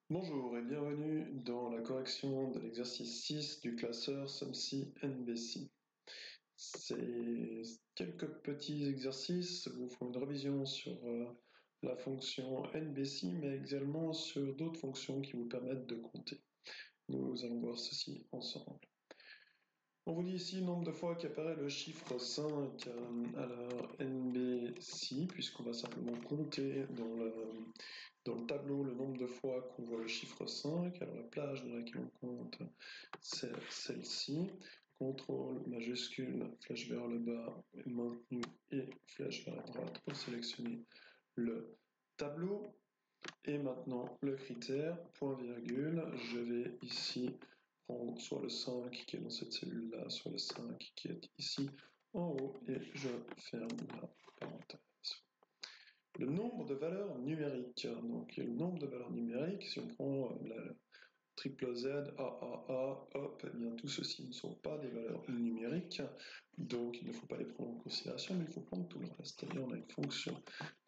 Bonjour et bienvenue dans la correction de l'exercice 6 du classeur SUMSI NBC. Ces quelques petits exercices vous font une révision sur la fonction NBC, mais également sur d'autres fonctions qui vous permettent de compter. Nous allons voir ceci ensemble. On vous dit ici le nombre de fois qu'apparaît le chiffre 5 à la NBC, puisqu'on va simplement compter dans le tableau le nombre de fois qu'on voit le chiffre 5. Alors la plage dans laquelle on compte, c'est celle-ci. CTRL majuscule, flèche vers le bas, maintenu et flèche vers la droite pour sélectionner le tableau. Et maintenant le critère, point virgule, je vais ici prendre soit le 5 qui est dans cette cellule-là, soit le 5 qui est ici en haut, et je ferme la parenthèse. Le nombre de valeurs numériques. Donc le nombre de valeurs numériques, si on prend la triple Z, AAA, hop, eh bien tout ceci ne sont pas des valeurs numériques, donc il ne faut pas les prendre en considération, mais il faut prendre tout le reste. C'est-à-dire on a une fonction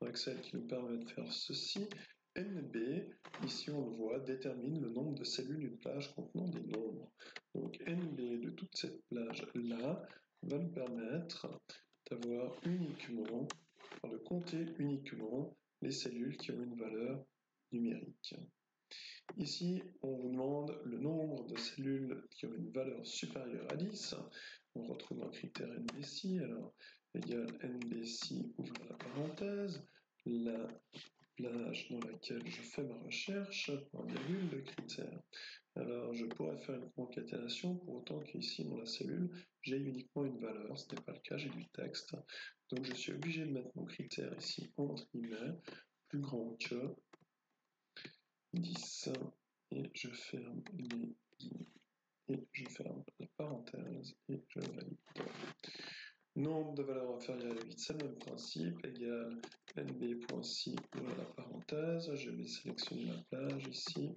dans Excel qui nous permet de faire ceci. NB, ici on le voit, détermine le nombre de cellules d'une plage contenant des nombres. Donc NB de toute cette plage-là va nous permettre d'avoir uniquement, de compter uniquement les cellules qui ont une valeur numérique. Ici, on vous demande le nombre de cellules qui ont une valeur supérieure à 10. On retrouve un critère NBC, alors égal NBC, ouvre la parenthèse, la plage dans laquelle je fais ma recherche, point virgule, le critère. Alors, je pourrais faire une concaténation pour autant qu'ici, dans la cellule, j'ai uniquement une valeur. Ce n'est pas le cas, j'ai du texte. Donc, je suis obligé de mettre mon critère ici, entre guillemets, plus grand que 10, et je ferme les guillemets, et je ferme la parenthèse, et je valide. Nombre de valeurs inférieures à 8, c'est le même principe, égal nb.si, ouvre la parenthèse, je vais sélectionner la plage ici,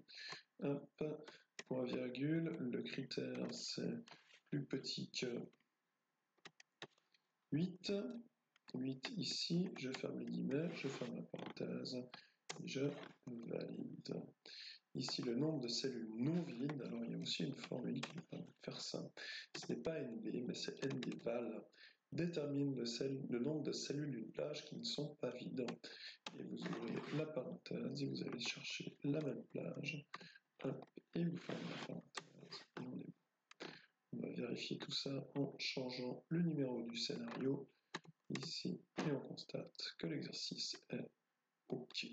hop, point virgule, le critère c'est plus petit que 8, 8 ici, je ferme les guillemets, je ferme la parenthèse, et je valide. Ici, le nombre de cellules non vides, alors il y a aussi une formule qui nous permet de faire ça. Ce n'est pas NB, mais c'est NBval. Détermine le nombre de cellules d'une plage qui ne sont pas vides. Et vous ouvrez la parenthèse et vous allez chercher la même plage. Et vous fermez la parenthèse. Et on est bon. On va vérifier tout ça en changeant le numéro du scénario ici. Et on constate que l'exercice est OK.